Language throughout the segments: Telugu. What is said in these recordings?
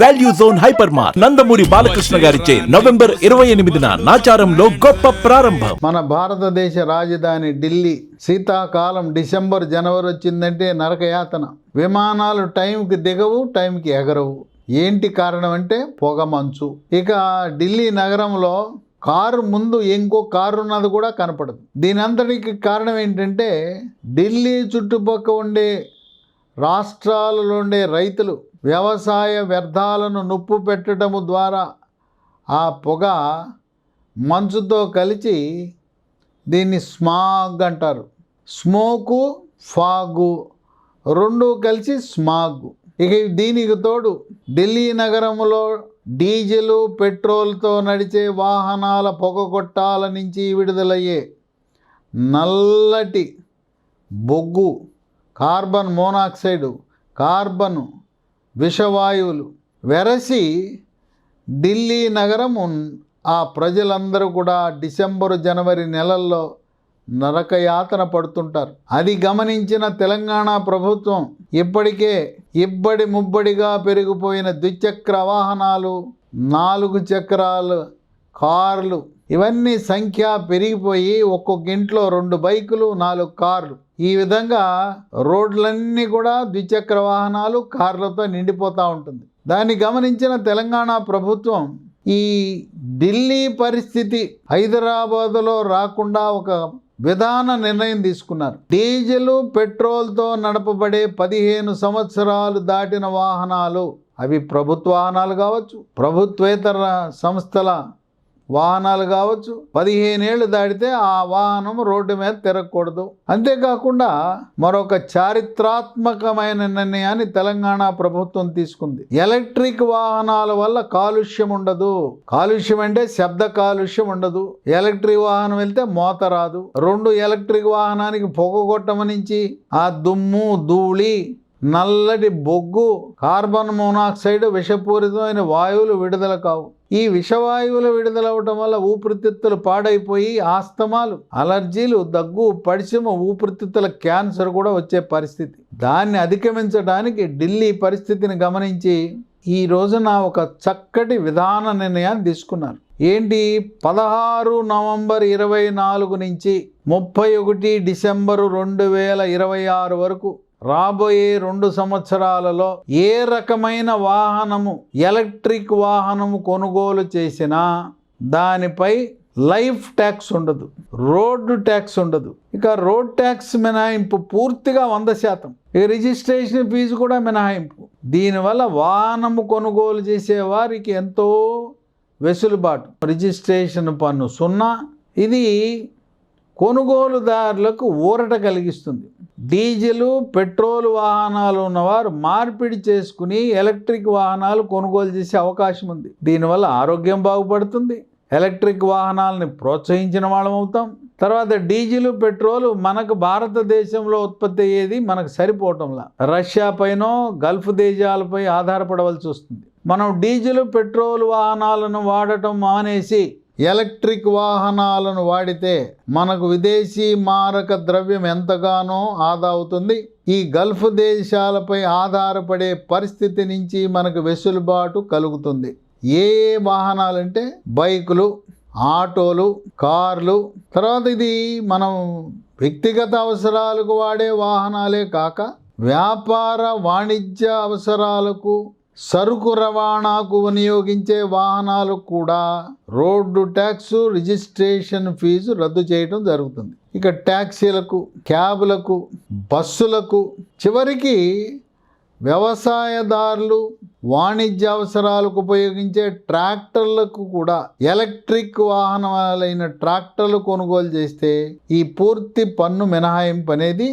Value zone hyper mart Nandamuri Balakrishna గారిచే నవంబర్ 28న నాచారంలో గొప్ప ప్రారంభం. మన భారతదేశ రాజధాని ఢిల్లీ శీతాకాలం డిసెంబర్ జనవరి వచ్చిందంటే నరకయాతన. విమానాలు టైంకి దిగవు, టైంకి ఎగరవు. ఏంటి కారణం అంటే పొగ మంచు. ఇక ఢిల్లీ నగరంలో కారు ముందు ఇంకో కారు ఉన్నది కూడా కనపడదు. దీని అంతటికి కారణం ఏంటంటే ఢిల్లీ చుట్టుపక్కల ఉండే రాష్ట్రాలలో ఉండే రైతులు వ్యవసాయ వ్యర్థాలను నొప్పు పెట్టడము ద్వారా ఆ పొగ మంచుతో కలిసి దీన్ని స్మాగ్ అంటారు. స్మోకు, ఫాగు రెండు కలిసి స్మాగ్. ఇక దీనికి తోడు ఢిల్లీ నగరంలో డీజిల్, పెట్రోల్తో నడిచే వాహనాల పొగ కొట్టాల నుంచి విడుదలయ్యే నల్లటి బొగ్గు, కార్బన్ మోనాక్సైడు, కార్బన్ విషవాయువులు వెరసి ఢిల్లీ నగరం ఆ ప్రజలందరూ కూడా డిసెంబరు జనవరి నెలల్లో నరకయాతన పడుతుంటారు. అది గమనించిన తెలంగాణ ప్రభుత్వం ఇప్పటికే ఇబ్బడి ముబ్బడిగా పెరిగిపోయిన ద్విచక్ర వాహనాలు, 4 చక్రాలు కార్లు ఇవన్నీ సంఖ్య పెరిగిపోయి ఒక్కొక్క ఇంట్లో 2 బైకులు, 4 కార్లు, ఈ విధంగా రోడ్లన్నీ కూడా ద్విచక్ర వాహనాలు, కార్లతో నిండిపోతూ ఉంటుంది. దాన్ని గమనించిన తెలంగాణ ప్రభుత్వం ఈ ఢిల్లీ పరిస్థితి హైదరాబాదులో రాకుండా ఒక విధాన నిర్ణయం తీసుకున్నారు. డీజిల్, పెట్రోల్తో నడపబడే 15 సంవత్సరాలు దాటిన వాహనాలు, అవి ప్రభుత్వ వాహనాలు కావచ్చు, ప్రభుత్వేతర సంస్థల వాహనాలు కావచ్చు, 15 ఏళ్ళు దాటితే ఆ వాహనం రోడ్డు మీద తిరగకూడదు. అంతేకాకుండా మరొక చారిత్రాత్మకమైన నిర్ణయాన్ని తెలంగాణ ప్రభుత్వం తీసుకుంది. ఎలక్ట్రిక్ వాహనాల వల్ల కాలుష్యం ఉండదు. కాలుష్యం అంటే శబ్ద కాలుష్యం ఉండదు. ఎలక్ట్రిక్ వాహనం వెళ్తే మోత రాదు. 2 ఎలక్ట్రిక్ వాహనానికి పొగ కొట్టమనించి ఆ దుమ్ము, ధూళి, నల్లటి బొగ్గు, కార్బన్ మోనాక్సైడ్ విషపూరితమైన వాయువులు విడుదల కావు. ఈ విషవాయువులు విడుదలవటం వల్ల ఊపిరితిత్తులు పాడైపోయి ఆస్తమాలు, అలర్జీలు, దగ్గు, పడిశమ, ఊపిరితిత్తుల క్యాన్సర్ కూడా వచ్చే పరిస్థితి. దాన్ని అధిగమించడానికి ఢిల్లీ పరిస్థితిని గమనించి ఈ రోజున ఒక చక్కటి విధాన నిర్ణయాన్ని తీసుకున్నారు. ఏంటి? 16 నవంబర్ 24 నుంచి 31 డిసెంబరు 2026 వరకు రాబోయే 2 సంవత్సరాలలో ఏ రకమైన వాహనము, ఎలక్ట్రిక్ వాహనము కొనుగోలు చేసినా దానిపై లైఫ్ ట్యాక్స్ ఉండదు, రోడ్డు ట్యాక్స్ ఉండదు. ఇక రోడ్ ట్యాక్స్ మినహాయింపు పూర్తిగా 100%. ఇక రిజిస్ట్రేషన్ ఫీజు కూడా మినహాయింపు. దీనివల్ల వాహనము కొనుగోలు చేసే వారికి ఎంతో వెసులుబాటు. రిజిస్ట్రేషన్ పన్ను 0. ఇది కొనుగోలుదారులకు ఊరట కలిగిస్తుంది. డీజిల్, పెట్రోల్ వాహనాలు ఉన్నవారు మార్పిడి చేసుకుని ఎలక్ట్రిక్ వాహనాలు కొనుగోలు చేసే అవకాశం ఉంది. దీనివల్ల ఆరోగ్యం బాగుపడుతుంది. ఎలక్ట్రిక్ వాహనాలని ప్రోత్సహించిన వాళ్ళం అవుతాం. తర్వాత డీజిల్, పెట్రోల్ మనకు భారతదేశంలో ఉత్పత్తి అయ్యేది మనకు సరిపోవటంలా రష్యా పైనో గల్ఫ్ దేశాలపై ఆధారపడవలసి వస్తుంది. మనం డీజిల్, పెట్రోల్ వాహనాలను వాడటం మానేసి ఎలక్ట్రిక్ వాహనాలను వాడితే మనకు విదేశీ మారక ద్రవ్యం ఎంతగానో ఆదా అవుతుంది. ఈ గల్ఫ్ దేశాలపై ఆధారపడే పరిస్థితి నుంచి మనకు వెసులుబాటు కలుగుతుంది. ఏ వాహనాలంటే బైకులు, ఆటోలు, కార్లు. తర్వాత ఇది మనం వ్యక్తిగత అవసరాలకు వాడే వాహనాలే కాక వ్యాపార, వాణిజ్య అవసరాలకు, సరుకు రవాణాకు వినియోగించే వాహనాలు కూడా రోడ్డు ట్యాక్సు, రిజిస్ట్రేషన్ ఫీజు రద్దు చేయడం జరుగుతుంది. ఇక ట్యాక్సీలకు, క్యాబులకు, బస్సులకు, చివరికి వ్యవసాయదారులు, వాణిజ్య అవసరాలకు ఉపయోగించే ట్రాక్టర్లకు కూడా ఎలక్ట్రిక్ వాహనాలైన ట్రాక్టర్లు కొనుగోలు చేస్తే ఈ పూర్తి పన్ను మినహాయింపు అనేది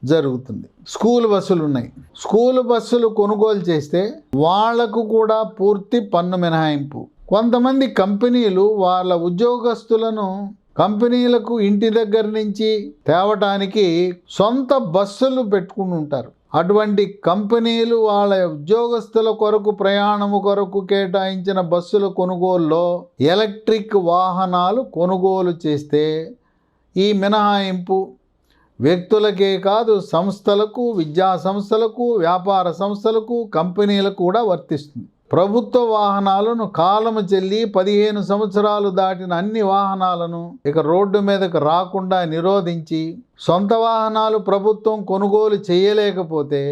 జరుగుతుంది. స్కూల్ బస్సులు ఉన్నాయి. స్కూల్ బస్సులు కొనుగోలు చేస్తే వాళ్లకు కూడా పూర్తి పన్ను మినహాయింపు. కొంతమంది కంపెనీలు వాళ్ళ ఉద్యోగస్తులను కంపెనీలకు ఇంటి దగ్గర నుంచి తేవటానికి సొంత బస్సులు పెట్టుకుని ఉంటారు. అటువంటి కంపెనీలు వాళ్ళ ఉద్యోగస్తుల కొరకు, ప్రయాణము కొరకు కేటాయించిన బస్సుల కొనుగోలులో ఎలక్ట్రిక్ వాహనాలు కొనుగోలు చేస్తే ఈ మినహాయింపు వ్యక్తులకే కాదు, సంస్థలకు, విద్యా సంస్థలకు, వ్యాపార సంస్థలకు, కంపెనీలకు కూడా వర్తిస్తుంది. ప్రభుత్వ వాహనాలను కాలము చెల్లి 15 సంవత్సరాలు దాటిన అన్ని వాహనాలను ఇక రోడ్డు మీదకు రాకుండా నిరోధించి, సొంత వాహనాలు ప్రభుత్వం కొనుగోలు చేయలేకపోతే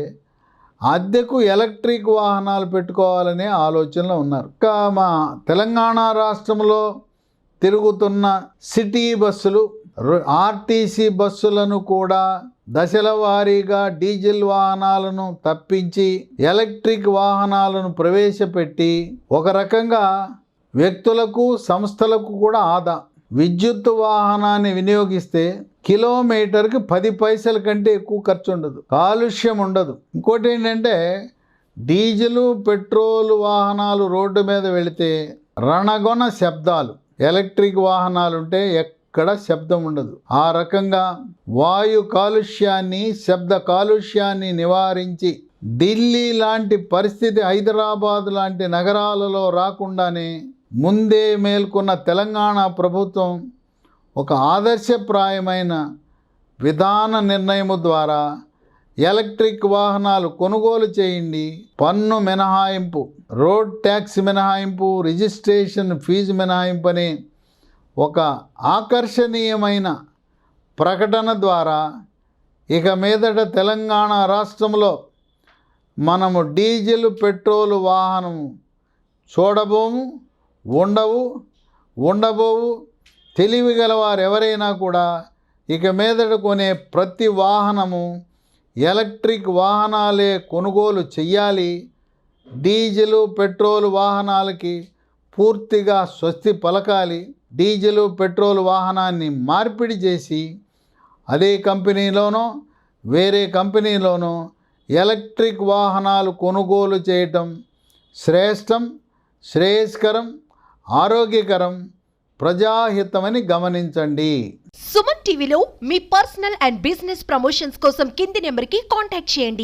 అద్దెకు ఎలక్ట్రిక్ వాహనాలు పెట్టుకోవాలనే ఆలోచనలో ఉన్నారు. ఇంకా మా తెలంగాణ రాష్ట్రంలో తిరుగుతున్న సిటీ బస్సులు, ఆర్టీసీ బస్సులను కూడా దశల వారీగా డీజిల్ వాహనాలను తప్పించి ఎలక్ట్రిక్ వాహనాలను ప్రవేశపెట్టి ఒక రకంగా వ్యక్తులకు సంస్థలకు కూడా ఆదా. విద్యుత్ వాహనాన్ని వినియోగిస్తే కిలోమీటర్కి 10 పైసల కంటే ఎక్కువ ఖర్చు ఉండదు, కాలుష్యం ఉండదు. ఇంకోటి ఏంటంటే డీజిల్ పెట్రోల్ వాహనాలు రోడ్డు మీద వెళితే రణగొన శబ్దాలు, ఎలక్ట్రిక్ వాహనాలు ఉంటే ఎక్కడ శబ్దం ఉండదు. ఆ రకంగా వాయు కాలుష్యాన్ని, శబ్ద కాలుష్యాన్ని నివారించి ఢిల్లీ లాంటి పరిస్థితి హైదరాబాద్ లాంటి నగరాలలో రాకుండానే ముందే మేల్కొన్న తెలంగాణ ప్రభుత్వం ఒక ఆదర్శప్రాయమైన విధాన నిర్ణయము ద్వారా ఎలక్ట్రిక్ వాహనాలు కొనుగోలు చేయండి, పన్ను మినహాయింపు, రోడ్ ట్యాక్స్ మినహాయింపు, రిజిస్ట్రేషన్ ఫీజు మినహాయింపు అనే ఒక ఆకర్షణీయమైన ప్రకటన ద్వారా ఇక మీదట తెలంగాణ రాష్ట్రంలో మనము డీజిల్ పెట్రోల్ వాహనం చూడబోము, ఉండబోవు. తెలివి గలవారు ఎవరైనా కూడా ఇక మీదట కొనే ప్రతి వాహనము ఎలక్ట్రిక్ వాహనాలే కొనుగోలు చెయ్యాలి. డీజిల్ పెట్రోల్ వాహనాలకి పూర్తిగా స్వస్తి పలకాలి. డీజిల్ పెట్రోల్ వాహనాన్ని మార్పిడి చేసి అదే కంపెనీలోనో వేరే కంపెనీలోనో ఎలక్ట్రిక్ వాహనాలు కొనుగోలు చేయటం శ్రేష్టం, శ్రేయస్కరం, ఆరోగ్యకరం, ప్రజాహితమని గమనించండి. సుమన్ టీవీలో మీ పర్సనల్ అండ్ బిజినెస్ ప్రమోషన్స్ కోసం కింది నెంబర్కి కాంటాక్ట్ చేయండి.